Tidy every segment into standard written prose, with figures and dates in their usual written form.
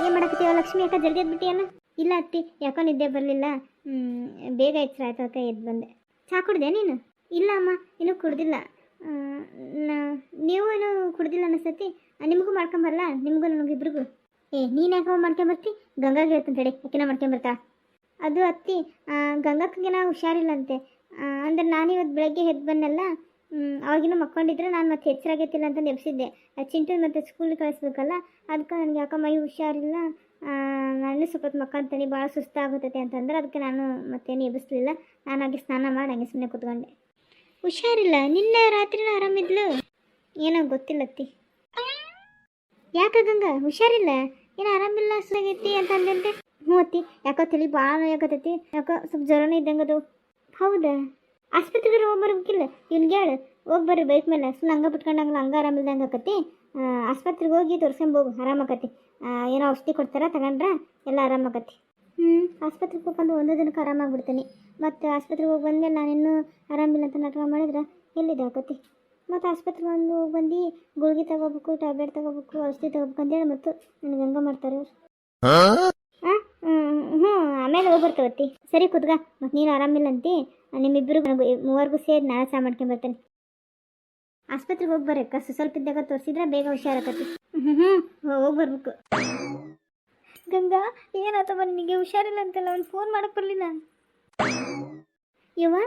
ಏನು ಮಾಡಕತ್ತೀವ ಲಕ್ಷ್ಮಿ ಯಾಕೆ ಜಲ್ದಿ ಎದ್ಬಿಟ್ಟಿಯಲ್ಲ? ಇಲ್ಲ ಅತ್ತಿ, ಯಾಕೋ ನಿದ್ದೆ ಬರಲಿಲ್ಲ. ಬೇಗ ಎಚ್ಚರ ಆಯ್ತು, ಅದಕ್ಕೆ ಎದ್ದು ಬಂದೆ. ಚಹಾ ಕುಡ್ದೆ ನೀನು? ಇಲ್ಲ ಅಮ್ಮ, ಇನ್ನೂ ಕುಡ್ದಿಲ್ಲ. ನೀವು ಏನೂ ಕುಡ್ದಿಲ್ಲ ಅನಿಸ್ತತಿ. ನಿಮಗೂ ಮಾಡ್ಕೊಂಬರಲ್ಲ, ನಿಮಗೂ ನನಗಿಬ್ರಿಗೂ. ನೀನು ಯಾಕೆ ಮಾಡ್ಕೊಂಬರ್ತಿ? ಗಂಗಾಗೆ ಹೇಳ್ತೀನಿ ತಡಿ, ಯಾಕಿನ ಮಾಡ್ಕೊಂಬರ್ತಾ. ಅದು ಅತ್ತಿ, ಗಂಗಕ್ಕಗೇನ ಹುಷಾರಿಲ್ಲಂತೆ. ಅಂದ್ರೆ ನಾನು ಇವತ್ತು ಬೆಳಗ್ಗೆ ಎದ್ದು ಬಂದಲ್ಲ, ಅವಾಗಿನೂ ಮಕ್ಕೊಂಡಿದ್ರೆ ನಾನು ಮತ್ತೆ ಎಚ್ಚರಾಗೈತಿಲ್ಲ ಅಂತ ನೆನೆಸಿದ್ದೆ. ಚಿಂಟು ಮತ್ತು ಸ್ಕೂಲಿಗೆ ಕಳಿಸ್ಬೇಕಲ್ಲ, ಅದಕ್ಕೆ ನನಗೆ ಯಾಕೆ ಮೈ ಹುಷಾರಿಲ್ಲ, ನಾನು ಸ್ವಲ್ಪ ಹೊತ್ತು ಮಕ್ಕಂತೀನಿ, ಭಾಳ ಸುಸ್ತಾಗುತ್ತೈತೆ ಅಂತಂದ್ರೆ ಅದಕ್ಕೆ ನಾನು ಮತ್ತೇನು ಎಬ್ಬಿಸ್ಲಿಲ್ಲ. ನಾನಾಗಿ ಸ್ನಾನ ಮಾಡಿ ಹಂಗೆ ಸುಮ್ಮನೆ ಕೂತ್ಕೊಂಡೆ. ಹುಷಾರಿಲ್ಲ? ನಿನ್ನೆ ರಾತ್ರಿನ ಆರಾಮಿದ್ಲು? ಏನೋ ಗೊತ್ತಿಲ್ಲತ್ತಿ. ಯಾಕೆ ಗಂಗಾ ಹುಷಾರಿಲ್ಲ? ಏನು ಆರಾಮಿಲ್ಲ ಸುತ್ತಾಗೈತಿ ಅಂತ ಅಂದಂತೆ. ಹ್ಞೂ ಅತ್ತಿ, ಯಾಕೋ ತಲೆ ಭಾಳ ನೋಯಾಕತ್ತೈತಿ, ಯಾಕೋ ಸ್ವಲ್ಪ ಜ್ವರನೇ ಇದ್ದಂಗದು. ಹೌದಾ? ಆಸ್ಪತ್ರೆಗೆ ಹೋಗಿ ಬರ್ಬೇಕಿಲ್ಲ? ಇವ್ನಿಗೆ ಹೇಳು ಹೋಗಿ ಬರ್ರಿ ಬೈಕ್ ಮೇಲೆ. ಸುಮ್ಮನೆ ಹಂಗೆ ಬಿಟ್ಕೊಂಡಂಗಲ್ಲ, ಹಂಗೆ ಆರಾಮಿಲ್ದಂಗೆ ಆಕತಿ. ಆಸ್ಪತ್ರೆಗೆ ಹೋಗಿ ತೋರ್ಸ್ಕೊಂಬೋಗು, ಆರಾಮಾಕತಿ. ಏನೋ ಔಷಧಿ ಕೊಡ್ತಾರ, ತಗೊಂಡ್ರೆ ಎಲ್ಲ ಆರಾಮಾಕತಿ. ಆಸ್ಪತ್ರೆಗೆ ಹೋಗ್ಬಂದು ಒಂದು ದಿನಕ್ಕೆ ಆರಾಮಾಗ್ಬಿಡ್ತೀನಿ. ಮತ್ತು ಆಸ್ಪತ್ರೆಗೆ ಹೋಗಿ ಬಂದಮೇಲೆ ನಾನಿನ್ನೂ ಆರಾಮಿಲ್ಲ ಅಂತ ನಾಟಕ ಮಾಡಿದ್ರೆ ಎಲ್ಲಿದೆ ಆಕತಿ. ಮತ್ತು ಆಸ್ಪತ್ರೆಗೆ ಹೋಗಿ ಬಂದು ಗುಳಿಗೆ ತಗೋಬೇಕು, ಟ್ಯಾಬ್ಲೆಟ್ ತಗೋಬೇಕು, ಔಷಧಿ ತಗೋಬೇಕು ಅಂತೇಳಿ ಮತ್ತು ನನಗೆ ಹಂಗೆ ಮಾಡ್ತಾರೆ ಅವ್ರು. ಆಮೇಲೆ ಹೋಗಿ ಬರ್ತಾವತ್ತಿ. ಸರಿ ಕುತ್ಗ, ಮತ್ತು ನೀನು ಆರಾಮಿಲ್ಲ ಅಂತಿ. ನಿಮ್ಮಿಬ್ಬರಿಗೂ ಮೂವರೆಗೂ ಸೇರಿ ನಾಳೆ ಚಾ ಮಾಡ್ಕೊಂಬರ್ತೇನೆ. ಆಸ್ಪತ್ರೆಗೆ ಹೋಗಿ ಬರ್ರಕ್ಕ, ಸ್ವಲ್ಪ ಇದ್ದಾಗ ತೋರಿಸಿದ್ರೆ ಬೇಗ ಹುಷಾರಾಕತಿ. ಹೋಗಿ ಬರ್ಬೇಕು. ಗಂಗಾ ಏನಾತವ ನಿನಗೆ? ಹುಷಾರಿಲ್ಲ ಅಂತಲ್ಲ, ಅವ್ನು ಫೋನ್ ಮಾಡಕ್ಕೆ ಬರಲಿಲ್ಲ. ಯವ್ವ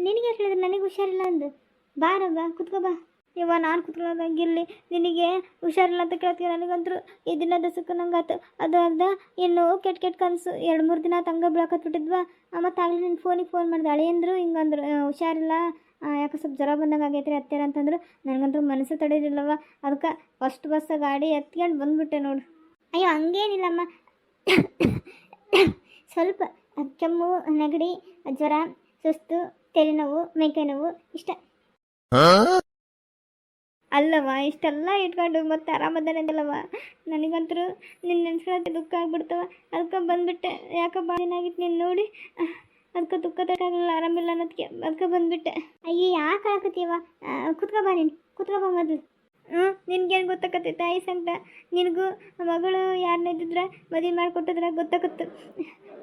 ನಿನಗೆ ಹೇಳಿದ್ರೆ ನನಗೆ ಹುಷಾರಿಲ್ಲ ಅಂದು. ಬಾರವ್ವ ಕುತ್ಕೋ ಬಾ. ಯವ್ವ ನಾನು ಕುತ್ಕೊಳ್ಳೋದಂಗಿರಲಿ, ನಿನಗೆ ಹುಷಾರಿಲ್ಲ ಅಂತ ಕೇಳ್ತೀವಿ. ನನಗಂತರೂ ಈ ದಿನ ದಸಕ್ಕೆ ನಂಗಾತು. ಅದು ಅರ್ಧ ಇನ್ನು ಕೆಟ್ಟ ಕನಸು 2-3 ದಿನ ತಂಗ ಬೀಳಾಕತ್ಬಿಟ್ಟಿದ್ವಾ. ಮತ್ತು ಆಗಲಿ ನಿನ್ನ ಫೋನಿಗೆ ಫೋನ್ ಮಾಡಿದೆ, ಅಳಿಯಂದ್ರು ಹಿಂಗಂದ್ರು ಹುಷಾರಿಲ್ಲ, ಯಾಕೆ ಸ್ವಲ್ಪ ಜ್ವರ ಬಂದಂಗೆ ಆಗೈತ್ರಿ ಅತ್ತೇರ ಅಂತಂದ್ರು. ನನಗಂತೂ ಮನಸ್ಸು ತಡೆಯಿಲ್ಲವ, ಅದಕ್ಕೆ ಫಸ್ಟ್ ಬಸ್ ಗಾಡಿ ಎತ್ಕೊಂಡು ಬಂದುಬಿಟ್ಟೆ ನೋಡು. ಅಯ್ಯೋ ಹಂಗೇನಿಲ್ಲಮ್ಮ, ಸ್ವಲ್ಪ ಕೆಮ್ಮು, ನೆಗಡಿ, ಜ್ವರ, ಸುಸ್ತು, ತಲೆನೋವು, ಮೈಕೈ ನೋವು ಇಷ್ಟ ಅಲ್ಲವ. ಇಷ್ಟೆಲ್ಲ ಇಟ್ಕೊಂಡು ಮತ್ತೆ ಆರಾಮದಾನೆ ಅಂದಲ್ಲವ. ನನಗಂತರೂ ನಿನ್ನ ನೆನ್ಸ್ಕೊಳತ್ತೆ ದುಃಖ ಆಗ್ಬಿಡ್ತವ. ಅದಕ್ಕೆ ಬಂದುಬಿಟ್ಟೆ. ಯಾಕೆ ಭಾಳ ದಿನ ಆಗಿತ್ತು ನೀನು ನೋಡಿ, ಅದಕ್ಕೆ ದುಃಖ ತಕ್ಕಾಗಲ್ಲ, ಆರಾಮಿಲ್ಲ ಅನ್ನೋದಕ್ಕೆ ಅದಕ್ಕೆ ಬಂದುಬಿಟ್ಟೆ. ಅಯ್ಯೋ ಯಾಕೆ ಆಕತ್ತೀವ? ಕುತ್ಕೊ ಬಾ, ನೀನು ಕುತ್ಕೊ ಬಾ ಮೊದಲು. ನಿನ್ಗೇನು ಗೊತ್ತಾಕತ್ತೆ ತಾಯಿ ಸಂಕಟ? ನಿನಗೂ ಮಗಳು ಯಾರನ್ನ ಇದ್ದಿದ್ರೆ ಮದುವೆ ಮಾಡಿಕೊಟ್ಟಿದ್ರೆ ಗೊತ್ತಾಗತ್ತು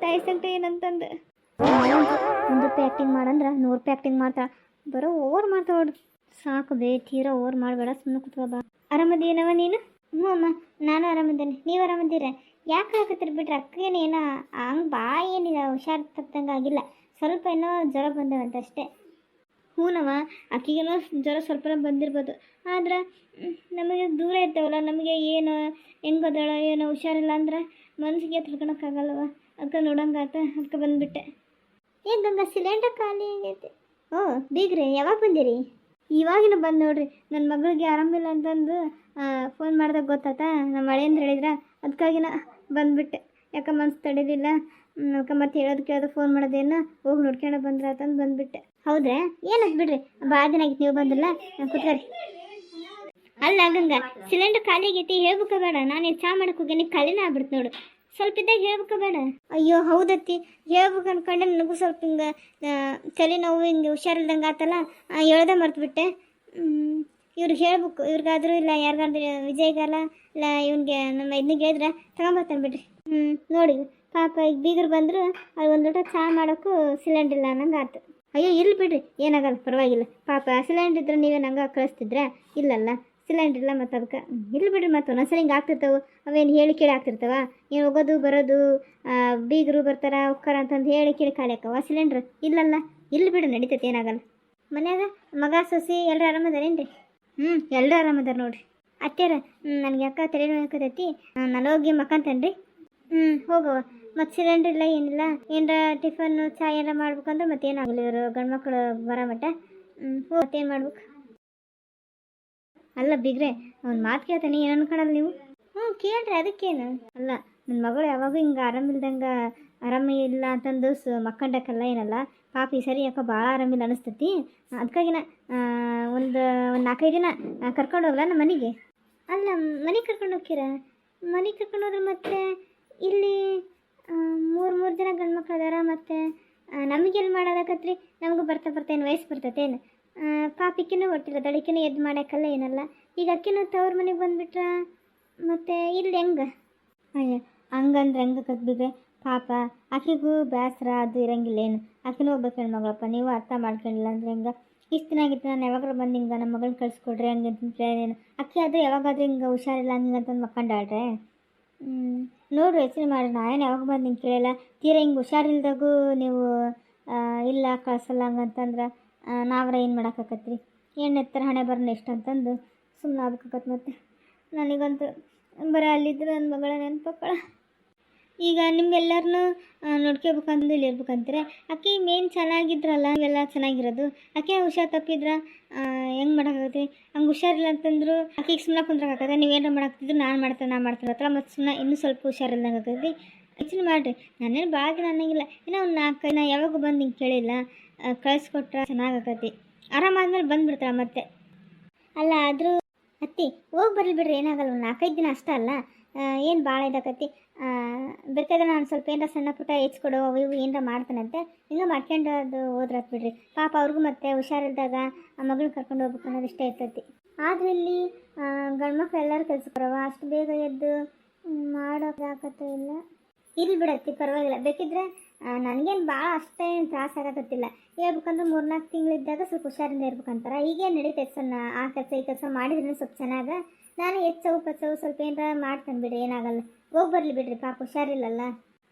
ತಾಯಿ ಸಂಕಟ ಏನಂತಂದು. 1 ರೂಪಾಯಿ ಆ್ಯಕ್ಟಿಂಗ್ ಮಾಡಂದ್ರೆ 100 ರೂಪಾಯಿ ಆ್ಯಕ್ಟಿಂಗ್ ಮಾಡ್ತಾಳೆ. ಬರೋ ಓವರ್ ಮಾಡ್ತಾವೆ ನೋಡು. ಸಾಕು ಬೇ, ತೀರಾ ಓವರ್ ಮಾಡಬೇಡ, ಸುಮ್ಮನೆ ಕುತ್ಕೋ ಬಾ. ಆರಾಮದೇನವ ನೀನು? ಹ್ಞೂ ಅಮ್ಮ, ನಾನು ಆರಾಮದ್ದೇನೆ. ನೀವು ಆರಾಮದ್ದೀರ? ಯಾಕೆ ಹಾಕತ್ತೀರಿ ಬಿಟ್ರೆ? ಅಕ್ಕೇನು ಏನೋ ಹಂಗೆ ಭಾಳ ಏನಿಲ್ಲ, ಹುಷಾರು ತಪ್ಪದಂಗೆ ಆಗಿಲ್ಲ, ಸ್ವಲ್ಪ ಏನೋ ಜ್ವರ ಬಂದವಂತ ಅಷ್ಟೇ. ಹ್ಞೂನವ, ಅಕ್ಕಿಗೇನೋ ಜ್ವರ ಸ್ವಲ್ಪ ಬಂದಿರ್ಬೋದು. ಆದ್ರೆ ನಮಗೆ ದೂರ ಇರ್ತಾವಲ್ಲ, ನಮಗೆ ಏನು ಹೆಂಗೆ ಅದಾಳೋ ಏನೋ ಹುಷಾರಿಲ್ಲ ಅಂದ್ರೆ ಮನಸ್ಸಿಗೆ ತಿಳ್ಕೊಳಕ್ಕಾಗಲ್ಲವ. ಅದಕ್ಕೆ ನೋಡಂಗಾತ, ಅದಕ್ಕೆ ಬಂದುಬಿಟ್ಟೆ. ಗಂಗಾ ಸಿಲಿಂಡರ್ ಖಾಲಿ ಆಗೈತೆ. ಓ ಬೀಗ್ರಿ, ಯಾವಾಗ ಬಂದಿರಿ? ಇವಾಗಿನ ಬಂದು ನೋಡ್ರಿ. ನನ್ನ ಮಗಳಿಗೆ ಆರಾಮಿಲ್ಲ ಅಂತಂದು ಫೋನ್ ಮಾಡಿದಾಗ ಗೊತ್ತಾತ, ನಮ್ಮ ಮಳೆಯಿಂದ ಹೇಳಿದ್ರ, ಅದಕ್ಕಾಗಿನ ಬಂದುಬಿಟ್ಟೆ. ಯಾಕೆ ಮನ್ಸು ತಡೀಲಿಲ್ಲ. ಅದಕ್ಕೆ ಮತ್ತೆ ಹೇಳೋದು ಫೋನ್ ಮಾಡೋದೇನು, ಹೋಗಿ ನೋಡ್ಕೊಂಡು ಬಂದ್ರೆ ಅಂತಂದು ಬಂದುಬಿಟ್ಟೆ. ಹೌದ್ರಾ? ಏನದು ಬಿಡ್ರಿ, ಭಾಳ ದಿನ ಆಗಿತ್ತು ನೀವು ಬಂದಿಲ್ಲ. ಕುತ್ಕರಿ. ಅಲ್ಲ ಗಂಗಾ, ಸಿಲಿಂಡರ್ ಖಾಲಿ ಆಗೈತಿ ಹೇಳ್ಬೇಕ ಬೇಡ? ನಾನು ಚಾ ಮಾಡಕ್ಕೆ ಹೋಗಿ ನೀವು ಖಾಲಿನ ಆಗ್ಬಿಡ್ತು ನೋಡು. ಸ್ವಲ್ಪ ಇದ್ದಾಗ ಹೇಳ್ಬೇಕ ಬೇಡ? ಅಯ್ಯೋ ಹೌದತ್ತಿ, ಹೇಳ್ಬೇಕು ಅನ್ಕೊಂಡೆ. ನನಗೂ ಸ್ವಲ್ಪ ಹಿಂಗೆ ತಲೆನೋವು, ಹಿಂಗೆ ಹುಷಾರಿಲ್ದಂಗೆ ಆತಲ್ಲ, ಹೇಳ್ದೆ ಮರ್ತುಬಿಟ್ಟೆ. ಇವ್ರಿಗೆ ಹೇಳ್ಬೇಕು, ಇವ್ರಿಗಾದ್ರೂ ಇಲ್ಲ ಯಾರಿಗಾದ್ರೂ, ವಿಜಯ್ಗಲ್ಲ ಇಲ್ಲ ಇವನಿಗೆ ನಮ್ಮ ಇದನ್ನಿಗೆ ಹೇಳಿದ್ರೆ ತಗೊಂಬರ್ತಾನೆ ಬಿಡ್ರಿ. ನೋಡಿ ಪಾಪ ಈಗ ಬೀಗರು ಬಂದರು, ಅದು 1 ಲೋಟ ಚಹಾ ಮಾಡೋಕ್ಕೂ ಸಿಲಿಂಡರ್ ಇಲ್ಲ ಅನ್ನಂಗೆ ಆಯ್ತು. ಅಯ್ಯೋ ಇರ್ಲಿ ಬಿಡ್ರಿ, ಏನಾಗಲ್ಲ, ಪರವಾಗಿಲ್ಲ. ಪಾಪ ಸಿಲಿಂಡ್ರ್ ಇದ್ರೆ ನೀವೇ ನಂಗೆ ಕಳಿಸ್ತಿದ್ರೆ, ಇಲ್ಲಲ್ಲ ಸಿಲಿಂಡ್ರ್ ಇಲ್ಲ. ಮತ್ತು ಅದಕ್ಕೆ ಇರ್ಲಿ ಬಿಡ್ರಿ. ಮತ್ತು ಒಂದೊಂದ್ಸಲ ಹಿಂಗೆ ಆಗ್ತಿರ್ತಾವೆ, ಅವೇನು ಹೇಳಿ ಕೇಳಿ ಆಗ್ತಿರ್ತಾವ. ಏನು ಹೋಗೋದು ಬರೋದು, ಬೀಗರು ಬರ್ತಾರ ಹೋಗ್ತಾರ ಅಂತಂದು ಹೇಳಿ ಕೇಳಿ ಖಾಲಿ ಆಕವ ಸಿಲಿಂಡ್ರ್. ಇಲ್ಲಲ್ಲ, ಇರ್ಲಿ ಬಿಡ್ರಿ, ನಡೀತೈತೆ, ಏನಾಗಲ್ಲ. ಮನ್ಯಾಗ ಮಗ ಸೊಸಿ ಎಲ್ಲರೂ ಆರಾಮದಾರೇನು ರೀ? ಎಲ್ಲರೂ ಆರಾಮದಾರ ನೋಡ್ರಿ. ಅತ್ಯಾರ ನನಗೆ ಯಾಕೆ ತಲೆನೋವು ಹಾಕತೈತಿ, ನಾನು ಹೋಗಿ ಮಕ್ಕಂತೇನೆ ರೀ. ಹೋಗವ. ಮತ್ತು ಸಿಲಿಂಡ್ರ್ ಇಲ್ಲ, ಏನಿಲ್ಲ. ಏನರ ಟಿಫನ್ನು ಚಾ ಏನಾರ ಮಾಡ್ಬೇಕಂದ್ರೆ ಮತ್ತೇನಾಗಲಿ, ಇವರು ಗಂಡು ಮಕ್ಕಳು ಬರೋ ಮಟ್ಟ. ಮತ್ತೇನು ಮಾಡ್ಬೇಕು? ಅಲ್ಲ ಬಿಗ್ರೆ, ಅವ್ನು ಮಾತು ಕೇಳ್ತಾನೆ, ಏನು ಅನ್ಕೊಳಲ್ಲ ನೀವು? ಕೇಳ್ರಿ, ಅದಕ್ಕೇನು. ಅಲ್ಲ, ನನ್ನ ಮಗಳು ಯಾವಾಗೂ ಹಿಂಗೆ ಆರಾಮಿಲ್ದಂಗೆ, ಆರಾಮಿಲ್ಲ ಅಂತಂದು ಮಕ್ಕಂಡಕ್ಕಲ್ಲ ಏನಲ್ಲ. ಪಾಪ ಈ ಸರಿ ಯಾಕೋ ಭಾಳ ಆರಾಮಿಲ್ಲ ಅನಿಸ್ತತಿ. ಅದಕ್ಕಾಗಿನ ಒಂದು 4-5 ದಿನ ಕರ್ಕೊಂಡು ಹೋಗ್ಲಾ ನಮ್ಮ ಮನೆಗೆ? ಅಲ್ಲ, ಮನೆಗೆ ಕರ್ಕೊಂಡು ಹೋಗ್ತೀರ? ಮನೆಗೆ ಕರ್ಕೊಂಡು ಹೋದ್ರೆ ಮತ್ತೆ ಇಲ್ಲಿ 3 ದಿನ ಗಂಡು ಮಕ್ಳು ಅದಾರ. ಮತ್ತು ನಮಗೆಲ್ಲಿ ಮಾಡೋದಾಕತ್ರಿ? ನಮಗೂ ಬರ್ತಾ ಏನು ವಯಸ್ಸು ಬರ್ತೈತೇನು? ಪಾಪಿಕ್ಕಿನೂ ಹೊಟ್ಟಿಲ್ಲ, ದಡಿಕಿನೂ ಎದ್ದು ಮಾಡೋಕ್ಕಲ್ಲ ಏನಲ್ಲ. ಈಗ ಅಕ್ಕಿನೂ ತವ್ರ ಮನೆಗೆ ಬಂದುಬಿಟ್ರ ಮತ್ತೆ ಇಲ್ಲಿ ಹೆಂಗೆ? ಅಯ್ಯ ಹಂಗಂದ್ರೆ ಹೆಂಗೆ ಬಿಡ್ರಿ ಪಾಪ ಆಕೆಗೂ ಬೇಸರ ಅದು ಇರಂಗಿಲ್ಲ ಏನು ಆಕೆನೂ ಹೋಗ್ಬೇಕು ಹೆಣ್ಮಗಳಪ್ಪ ನೀವು ಅರ್ಥ ಮಾಡ್ಕೊಂಡಿಲ್ಲ ಅಂದ್ರೆ ಹೆಂಗೆ ಇಷ್ಟು ದಿನ ಆಗಿತ್ತು ನಾನು ಯಾವಾಗಾರು ಬಂದು ಹಿಂಗೆ ನಮ್ಮ ಮಗಳನ್ನ ಕಳಿಸ್ಕೊಡ್ರಿ ಹಂಗೆ ಅಂತ ಕೇಳೇನು ಅಕ್ಕಿ ಅದು ಯಾವಾಗಾದ್ರೂ ಹಿಂಗೆ ಹುಷಾರಿಲ್ಲ ಹಂಗೆ ಅಂತಂದು ಮಕ್ಕಂಡಾಳ್ರೆ ನೋಡ್ರಿ ಯೋಚನೆ ಮಾಡಿ ನಾನು ಯಾವಾಗ ಬಂದು ಹಿಂಗೆ ಕೇಳಿಲ್ಲ ತೀರಾ ಹಿಂಗೆ ಹುಷಾರಿಲ್ದಾಗೂ ನೀವು ಇಲ್ಲ ಕಳ್ಸಲ್ಲ ಹಂಗಂತಂದ್ರೆ ನಾವ್ರ ಏನು ಮಾಡೋಕ್ಕಾಕತ್ರಿ ಎತ್ತರ ಹಣೆ ಬರೋಣ ಎಷ್ಟು ಅಂತಂದು ಸುಮ್ಮನೆ ಆಗ್ಬೇಕಾಗತ್ತೆ ಮತ್ತೆ ನನಗಂತೂ ಬರೀ ಅಲ್ಲಿದ್ರೆ ನನ್ನ ಮಗಳ ನೆನಪಕ್ಕಳ ಈಗ ನಿಮ್ಗೆಲ್ಲರನ್ನೂ ನೋಡ್ಕೋಬೇಕಂದು ಇಲ್ಲಿ ಇರ್ಬೇಕಂತಾರೆ ಆಕೆ ಮೇನ್ ಚೆನ್ನಾಗಿದ್ರಲ್ಲ ಇವೆಲ್ಲ ಚೆನ್ನಾಗಿರೋದು ಆಕೆ ಹುಷಾರು ತಪ್ಪಿದ್ರ ಹೆಂಗೆ ಮಾಡೋಕ್ಕಾಗತ್ತೆ ಹಂಗೆ ಹುಷಾರಿಲ್ಲ ಅಂತಂದ್ರು ಆಕೆಗೆ ಸುಮ್ಮನೆ ಕುಂದ್ರಾಗತ್ತೆ ನೀವೇನಾರ ಮಾಡಾಕ್ತಿದ್ರು ನಾನು ಮಾಡ್ತೇನೆ ಹತ್ರ ಮತ್ತು ಸುಮ್ಮನೆ ಇನ್ನೂ ಸ್ವಲ್ಪ ಹುಷಾರಿಲ್ದಂಗೆ ಆಗ್ತೈತಿ ಯೋಚನೆ ಮಾಡಿರಿ ನಾನೇನು ಭಾಳ ದಿನ ಅನ್ನಂಗಿಲ್ಲ ಇನ್ನೂ ಒಂದು 4 ದಿನ ಯಾವಾಗ ಬಂದು ಹಿಂಗೆ ಕೇಳಿಲ್ಲ ಕಳಿಸ್ಕೊಟ್ರೆ ಚೆನ್ನಾಗತ್ತೈತಿ ಆರಾಮಾದ್ಮೇಲೆ ಬಂದುಬಿಡ್ತಾಳೆ ಮತ್ತೆ ಅಲ್ಲ ಆದರೂ ಅತ್ತಿ ಹೋಗಿ ಬರಲಿ ಬಿಡ್ರಿ ಏನಾಗಲ್ಲ ಒಂದು 4-5 ದಿನ ಅಷ್ಟೇ ಅಲ್ಲ ಏನು ಭಾಳ ಇದಾಕತಿ ಬೇಕಾದ್ರೆ ನಾನು ಸ್ವಲ್ಪ ಏನಾರ ಸಣ್ಣ ಪುಟ್ಟ ಹೆಚ್ಕೊಡೋ ಅವು ಇವು ಏನಾರ ಮಾಡ್ತಾನಂತೆ ಹಿಂಗೆ ಮಾಡ್ಕೊಂಡು ಅದು ಹೋದ್ರಾತ್ ಬಿಡ್ರಿ ಪಾಪ ಅವ್ರಿಗೂ ಮತ್ತೆ ಹುಷಾರಿಲ್ದಾಗ ಆ ಮಗಳನ್ನ ಕರ್ಕೊಂಡು ಹೋಗ್ಬೇಕು ಅನ್ನೋದು ಇಷ್ಟ ಇರ್ತೈತಿ ಆದರೆ ಇಲ್ಲಿ ಗಂಡ್ಮಕ್ಳು ಎಲ್ಲರೂ ಕೆಲ್ಸಕ್ಕೆ ಬರವ ಅಷ್ಟು ಬೇಗ ಎದ್ದು ಮಾಡೋಕ್ಕಾಗತ್ತೋ ಇಲ್ಲ ಇಲ್ಲಿ ಬಿಡತ್ತಿ ಪರವಾಗಿಲ್ಲ ಬೇಕಿದ್ರೆ ನನಗೇನು ಭಾಳ ಅಷ್ಟೇನು ತ್ರಾಸ ಆಗಕತ್ತಿಲ್ಲ ಹೇಳ್ಬೇಕಂದ್ರೆ 3-4 ತಿಂಗಳಿದ್ದಾಗ ಸ್ವಲ್ಪ ಹುಷಾರಿಂದ ಇರ್ಬೇಕಂತಾರೆ ಈಗೇನು ನಡೀತೈತೆ ಸರ್ ಆ ಕೆಲಸ ಈ ಕೆಲಸ ಮಾಡಿದ್ರೆ ಸ್ವಲ್ಪ ಚೆನ್ನಾಗ ನಾನು ಹೆಚ್ಚವು ಪಚ್ಚವು ಸ್ವಲ್ಪ ಏನಾರ ಮಾಡ್ತಾನೆ ಬಿಡ್ರಿ ಏನಾಗಲ್ಲ ಹೋಗಿ ಬರಲಿ ಬಿಡ್ರಿ ಪಾಪ ಹುಷಾರಿಲ್ಲಲ್ಲ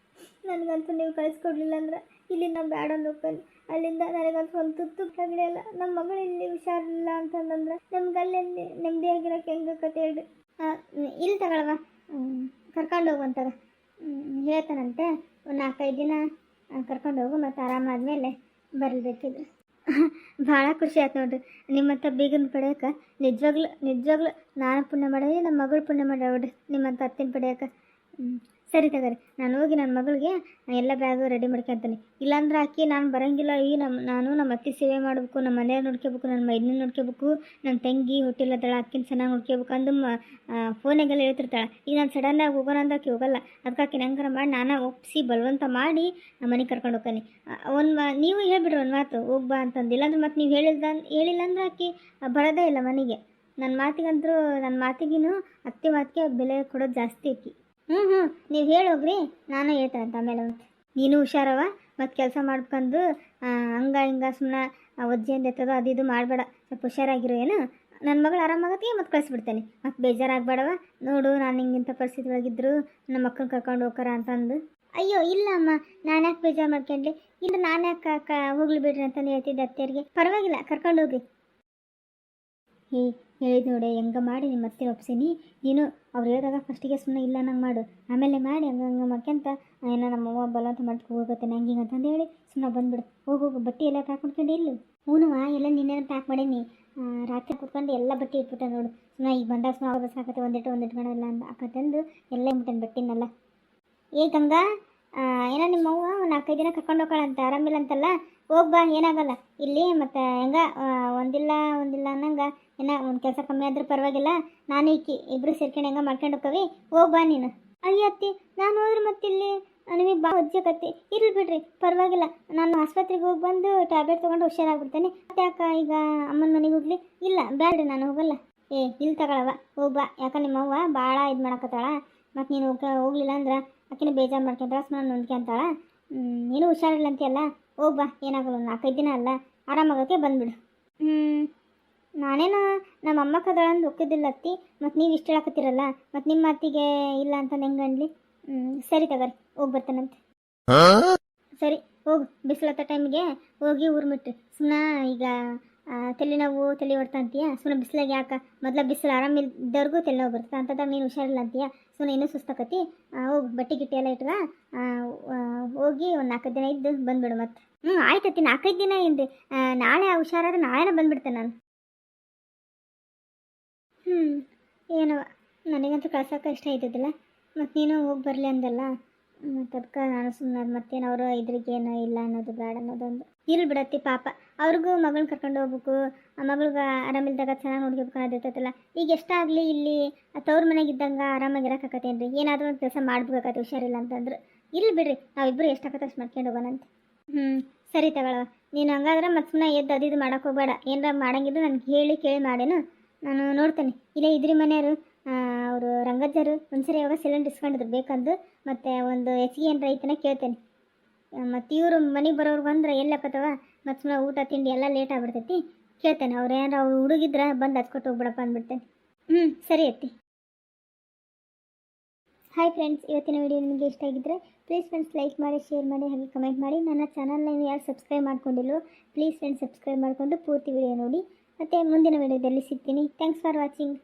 ನನಗಂತೂ ನೀವು ಕಳಿಸ್ಕೊಡ್ಲಿಲ್ಲ ಅಂದ್ರೆ ಇಲ್ಲಿಂದ ಬೇಡ ನೋಡ್ಕೊಂಡು ಅಲ್ಲಿಂದ ನನಗಂತೂ ಒಂದು ತುತ್ತು ತಗಲಿಲ್ಲ ನಮ್ಮ ಮಗಳು ಇಲ್ಲಿ ಹುಷಾರಿಲ್ಲ ಅಂತಂದ್ರೆ ನಮ್ಗೆ ಅಲ್ಲಿ ನೆಮ್ಮದಿಯಾಗಿರೋಕೆ ಹೆಂಗಕ್ಕತ್ತೆ ಹೇಳ್ರಿ ಇಲ್ಲಿ ತಗೊಳವ ಕರ್ಕೊಂಡು ಹೋಗುವಂತಾಗ ಹೇಳ್ತಾನಂತೆ ಒಂದು 4-5 ದಿನ ಕರ್ಕೊಂಡು ಹೋಗು ಮತ್ತು ಆರಾಮಾದ್ಮೇಲೆ ಬರಬೇಕಿದ್ರು ಭಾಳ ಖುಷಿ ಆಯ್ತು ನೋಡ್ರಿ ನಿಮ್ಮಂಥ ಬೀಗನ ಪಡೆಯೋಕೆ ನಿಜವಾಗ್ಲು ನಾನು ಪುಣ್ಯ ಮಾಡೀನಿ ನಮ್ಮ ಮಗಳು ಪುಣ್ಯ ಮಾಡ್ಯಾವ್ರಿ ನಿಮ್ಮಂಥ ಅತ್ತಿನ ಪಡೆಯೋಕೆ ಸರಿ ತಗೋರಿ ನಾನು ಹೋಗಿ ನನ್ನ ಮಗಳಿಗೆ ಎಲ್ಲ ಬ್ಯಾಗು ರೆಡಿ ಮಾಡ್ಕೊತೀನಿ ಇಲ್ಲಾಂದ್ರೆ ಆಕಿ ನಾನು ಬರೋಂಗಿಲ್ಲ ನಾನು ನಮ್ಮ ಅತ್ತೆ ಸೇವೆ ಮಾಡಬೇಕು ನಮ್ಮ ಮನೆಯವ್ರು ನೋಡ್ಕೋಬೇಕು ನನ್ನ ಮೈದನ್ನ ನೋಡ್ಕೋಬೇಕು ನನ್ನ ತಂಗಿ ಹೊಟ್ಟಿಲ್ಲದಳ ಅಕ್ಕಿನ ಚೆನ್ನಾಗಿ ನೋಡ್ಕೋಬೇಕು ಅಂದು ಫೋನಾಗೆಲ್ಲ ಹೇಳ್ತಿರ್ತಾಳೆ ಈಗ ನಾನು ಸಡನ್ನಾಗಿ ಹೋಗೋಣ ಅಂದ್ರೆ ಆಕೆ ಹೋಗಲ್ಲ ಅದಕ್ಕೆ ಆಕಿನ ಹೆಂಗಾರ ಮಾಡಿ ನಾನು ಒಪ್ಪಿಸಿ ಬಲವಂತ ಮಾಡಿ ಮನೆಗೆ ಕರ್ಕೊಂಡು ಹೋಗ್ತಾನೆ ನೀವು ಹೇಳ್ಬಿಡ್ರಿ ಒಂದು ಮಾತು ಹೋಗ್ಬಾ ಅಂತಂದು ಇಲ್ಲಾಂದ್ರೆ ಮತ್ತು ನೀವು ಹೇಳಿಲ್ಲ ಅಂದ್ರೆ ಆಕೆ ಬರೋದೇ ಇಲ್ಲ ಮನೆಗೆ ನನ್ನ ಮಾತಿಗಿನೂ ಅತ್ತೆ ಮಾತಿಗೆ ಬೆಲೆ ಕೊಡೋದು ಜಾಸ್ತಿ ಆಕಿ ನೀವು ಹೇಳೋಗ್ರಿ ನಾನು ಹೇಳ್ತೇನೆ ಅಂತ ಆಮೇಲೆ ಮತ್ತೆ ನೀನು ಹುಷಾರವ ಮತ್ತು ಕೆಲಸ ಮಾಡ್ಕೊಂಡು ಹಿಂಗೆ ಸುಮ್ಮನೆ ಒಜ್ಜೆಯಿಂದ ಎತ್ತದೋ ಅದು ಇದು ಮಾಡಬೇಡ ಸ್ವಲ್ಪ ಹುಷಾರಾಗಿರೋ ಏನು ನನ್ನ ಮಗಳು ಆರಾಮಾಗತ್ತೆ ಮತ್ತು ಕಳಿಸ್ಬಿಡ್ತೇನೆ ಮತ್ತು ಬೇಜಾರಾಗಬೇಡವ ನೋಡು ನಾನು ಹಿಂಗಿಂಥ ಪರಿಸ್ಥಿತಿ ಒಳಗಿದ್ರು ನಮ್ಮ ಮಕ್ಕಳನ್ನ ಕರ್ಕೊಂಡು ಹೋಗ್ತಾರ ಅಂತಂದು ಅಯ್ಯೋ ಇಲ್ಲ ಅಮ್ಮ ನಾನು ಯಾಕೆ ಬೇಜಾರು ಮಾಡ್ಕೊಂಡ್ಲಿ ಇಲ್ಲ ನಾನು ಯಾಕೆ ಹೋಗ್ಲಿ ಬಿಡ್ರಿ ಅಂತಂದು ಹೇಳ್ತಿದ್ದೆ ಅತ್ತೆಯರಿಗೆ ಪರವಾಗಿಲ್ಲ ಕರ್ಕೊಂಡು ಹೋಗ್ರಿ ಹೇಳಿದ್ ನೋಡಿ ಹೆಂಗೆ ಮಾಡಿ ನಿಮ್ಮ ಮತ್ತೆ ಒಪ್ಸೀನಿ ನೀನು ಅವ್ರು ಹೇಳಿದಾಗ ಫಸ್ಟಿಗೆ ಸುಮ್ಮನೆ ಇಲ್ಲ ನಂಗೆ ಮಾಡು ಆಮೇಲೆ ಮಾಡಿ ಹಂಗೆ ಮಾಡ್ಕೊಂತ ಏನೋ ನಮ್ಮವ್ವ ಬಲವಂತ ಮಾಡ್ಕೊ ಹೋಗುತ್ತೆ ನಂಗೆ ಹಿಂಗೆ ಅಂತಂದು ಹೇಳಿ ಸುಮ್ಮನೆ ಬಂದುಬಿಡು ಹೋಗು ಬಟ್ಟೆ ಎಲ್ಲ ಪ್ಯಾಕ್ ಮಾಡ್ಕೊಂಡು ಇಲ್ಲು ಹೂನುವ ಎಲ್ಲ ನಿನ್ನೇನು ಪ್ಯಾಕ್ ಮಾಡೀನಿ ರಾತ್ರಿ ಕೂತ್ಕೊಂಡು ಎಲ್ಲ ಬಟ್ಟೆ ಇಟ್ಬಿಟ್ಟೆ ನೋಡು ಸುಮ್ಮನೆ ಈಗ ಬಂದಾಗ ಸುಮ್ಮನೆ ಬಸ್ ಹಾಕತ್ತೆ ಒಂದಿಟ್ಟು ಗಣಲ್ಲ ಅಂತ ಹಾಕತ್ತಂದು ಎಲ್ಲ ಇಟ್ಬಿಟ್ಟೆ ಬಟ್ಟೆನೆಲ್ಲ ಏ ಗಂಗಾ ಏನೋ ನಿಮ್ಮವ್ವ 4-5 ದಿನ ಕರ್ಕೊಂಡು ಹೋಗೋಳಂತ ಆರಾಮಿಲ್ಲ ಅಂತಲ್ಲ ಹೋಗ್ಬಾ ಏನಾಗಲ್ಲ ಇಲ್ಲಿ ಮತ್ತು ಒಂದಿಲ್ಲ ಅನ್ನಂಗೆ ಏನೋ ಒಂದು ಕೆಲಸ ಕಮ್ಮಿ ಆದ್ರೂ ಪರವಾಗಿಲ್ಲ ನಾನು ಇಬ್ಬರು ಸೇರ್ಕೊಂಡು ಹೆಂಗೆ ಮಾಡ್ಕೊಂಡು ಹೋಗ್ತೀವಿ ಹೋಗ್ಬಾ ನೀನು ಅಯ್ಯ ಅತ್ತಿ ನಾನು ಹೋದ್ರೆ ಮತ್ತೆ ಇಲ್ಲಿ ನಿಮಗೆ ಭಾಳ ಒಜ್ಜಕತ್ತಿ ಇರ್ಲಿ ಬಿಡ್ರಿ ಪರವಾಗಿಲ್ಲ ನಾನು ಆಸ್ಪತ್ರೆಗೆ ಹೋಗಿ ಬಂದು ಟ್ಯಾಬ್ಲೆಟ್ ತೊಗೊಂಡು ಹುಷಾರಾಗ್ಬಿಡ್ತೇನೆ ಮತ್ತೆ ಯಾಕೆ ಈಗ ಅಮ್ಮನ ಮನೆಗೆ ಹೋಗ್ಲಿ ಇಲ್ಲ ಬೇಡ್ರಿ ನಾನು ಹೋಗಲ್ಲ ಇಲ್ಲಿ ತಗೊಳವ ಹೋಗ್ಬಾ ಯಾಕೆ ನಿಮ್ಮವ್ವ ಭಾಳ ಇದು ಮಾಡಕತ್ತಾಳ ಮತ್ತು ನೀನು ಹೋಗ್ಲಿಲ್ಲ ಅಂದ್ರೆ ಆಕಿನ ಬೇಜಾರು ಮಾಡ್ಕೊಂಡ್ರೆ ಸುಮ್ಮನೆ ನೊಂದ್ಕೊಂತಾಳ ನೀನು ಹುಷಾರಿಲ್ಲ ಅಂತೀಯಲ್ಲ ಹೋಗ್ಬಾ ಏನಾಗಲ್ಲ 4-5 ದಿನ ಅಲ್ಲ ಆರಾಮಾಗೋಕ್ಕೆ ಬಂದುಬಿಡು ನಾನೇನು ನಮ್ಮ ಅಮ್ಮ ಕದಳಂದು ಹೋಗಿದ್ದಿಲ್ಲ ಅತ್ತಿ ಮತ್ತು ನೀವು ಇಷ್ಟು ಹೇಳಕತ್ತೀರಲ್ಲ ಮತ್ತು ನಿಮ್ಮ ಅತ್ತಿಗೆ ಇಲ್ಲ ಅಂತಂದು ಹೆಂಗೆ ಅನ್ಲಿ ಸರಿ ತಗೋರಿ ಹೋಗಿ ಬರ್ತಾನಂತೆ ಸರಿ ಹೋಗು ಬಿಸಿಲತ್ತ ಟೈಮಿಗೆ ಹೋಗಿ ಊರು ಮುಟ್ರಿ ಸುಮ್ಮನೆ ಈಗ ತಲೆನೋವು ತಲೆ ಹೊಡ್ತಾ ಅಂತೀಯ ಸುಮ್ಮನೆ ಬಿಸಿಲಾಗೆ ಯಾಕೆ ಮೊದಲ ಬಿಸಿಲು ಆರಾಮಿದ್ದವ್ರಿಗೂ ತಲೆನೋವು ಬರ್ತದೆ ಅಂತದಾಗ ನೀನು ಹುಷಾರಿಲ್ಲ ಅಂತೀಯ ಸುಮ್ಮನೆ ಇನ್ನೂ ಸುಸ್ತಾಕತಿ ಹೋಗಿ ಬಟ್ಟೆ ಗಿಟ್ಟೆ ಎಲ್ಲ ಇಟ್ಗ ಹೋಗಿ ಒಂದು 4 ದಿನ ಇದ್ದು ಬಂದುಬಿಡು ಮತ್ತೆ ಆಯ್ತತಿ 4-5 ದಿನ ಏನ್ರಿ ನಾಳೆ ಹುಷಾರಾದ್ರೆ ನಾಳೆನೇ ಬಂದುಬಿಡ್ತೇನೆ ನಾನು ಏನವ ನನಗಂತೂ ಕಳ್ಸೋಕೆ ಇಷ್ಟ ಇದ್ದಿದ್ದಿಲ್ಲ ಮತ್ತು ನೀನು ಹೋಗಿ ಬರಲಿ ಅಂದಲ್ಲ ಮತ್ತು ಅದಕ್ಕೆ ನಾನು ಸುಮ್ಮನೆ ಮತ್ತೇನು ಅವರು ಇದ್ರಿಗೇನು ಇಲ್ಲ ಅನ್ನೋದು ಬೇಡ ಅನ್ನೋದೊಂದು ಇರ್ಲಿ ಬಿಡತ್ತಿ ಪಾಪ ಅವ್ರಿಗೂ ಮಗಳನ್ನ ಕರ್ಕೊಂಡು ಹೋಗ್ಬೇಕು ಆ ಮಗಳಿಗೆ ಆರಾಮಿಲ್ದಾಗ ಚೆನ್ನಾಗಿ ನೋಡ್ಕೋಬೇಕು ಅನ್ನೋದಿರ್ತೈತಲ್ಲ ಈಗ ಎಷ್ಟಾಗಲಿ ಇಲ್ಲಿ ತವ್ರ ಮನೆಗೆ ಇದ್ದಂಗೆ ಆರಾಮಾಗಿರೋಕ್ಕಾಕತ್ತೇನು ರೀ ಏನಾದರೂ ಒಂದು ಕೆಲಸ ಮಾಡ್ಬೇಕಾಗತ್ತೆ ಹುಷಾರಿಲ್ಲ ಅಂತಂದ್ರೆ ಇರ್ಲಿ ಬಿಡ್ರಿ ನಾವಿಬ್ಬರು ಎಷ್ಟಾಗತ್ತೆ ಅಷ್ಟು ಮಾಡ್ಕೊಂಡು ಹೋಗೋಣಂತೆ ಸರಿ ತಗೊಳವ ನೀನು ಹಂಗಾದ್ರೆ ಮತ್ತೆ ಸುಮ್ಮನೆ ಎದ್ದು ಅದು ಇದು ಮಾಡೋಕೆ ಹೋಗಬೇಡ ಏನಾರ ಮಾಡಂಗಿದ್ರು ನನಗೆ ಕೇಳಿ ಮಾಡೇನು ನಾನು ನೋಡ್ತೇನೆ ಇಲ್ಲೇ ಇದ್ರಿ ಮನೆಯವರು ಅವರು ರಂಗಜ್ಜರು ಒಂದ್ಸರಿ ಯಾವಾಗ ಸಿಲಿಂಡರ್ ಇಸ್ಕೊಂಡಿದ್ರು ಬೇಕಂದು, ಮತ್ತು ಒಂದು ಹೆಚ್ಚಿಗೆ ಏನು ರೈತನ ಕೇಳ್ತೇನೆ. ಮತ್ತು ಇವರು ಮನೆಗೆ ಬರೋರು ಬಂದ್ರೆ ಎಲ್ಲಕ್ಕತ್ತವ ಮತ್ತು ಸುಮ್ಮನೆ ಊಟ ತಿಂಡಿ ಎಲ್ಲ ಲೇಟ್ ಆಗ್ಬಿಡ್ತೈತಿ. ಕೇಳ್ತೇನೆ ಅವ್ರು ಏನಾರ ಅವ್ರು ಹುಡುಗಿದ್ರೆ ಬಂದು ಹಚ್ಕೊಟ್ಟು ಹೋಗ್ಬಿಡಪ್ಪ ಅಂದ್ಬಿಡ್ತೇನೆ. ಸರಿ ಅತ್ತಿ. ಹಾಯ್ ಫ್ರೆಂಡ್ಸ್, ಇವತ್ತಿನ ವಿಡಿಯೋ ನಿಮಗೆ ಇಷ್ಟ ಆಗಿದ್ದರೆ ಪ್ಲೀಸ್ ಫ್ರೆಂಡ್ಸ್ ಲೈಕ್ ಮಾಡಿ, ಶೇರ್ ಮಾಡಿ, ಹಾಗೆ ಕಮೆಂಟ್ ಮಾಡಿ. ನನ್ನ ಚಾನಲ್ನ ಯಾರು ಸಬ್ಸ್ಕ್ರೈಬ್ ಮಾಡ್ಕೊಂಡಿಲ್ಲೋ ಪ್ಲೀಸ್ ಫ್ರೆಂಡ್ಸ್ ಸಬ್ಸ್ಕ್ರೈಬ್ ಮಾಡಿಕೊಂಡು ಪೂರ್ತಿ ವಿಡಿಯೋ ನೋಡಿ. ಮತ್ತು ಮುಂದಿನ ವಿಡಿಯೋದಲ್ಲಿ ಸಿಗ್ತೀನಿ. Thanks for watching.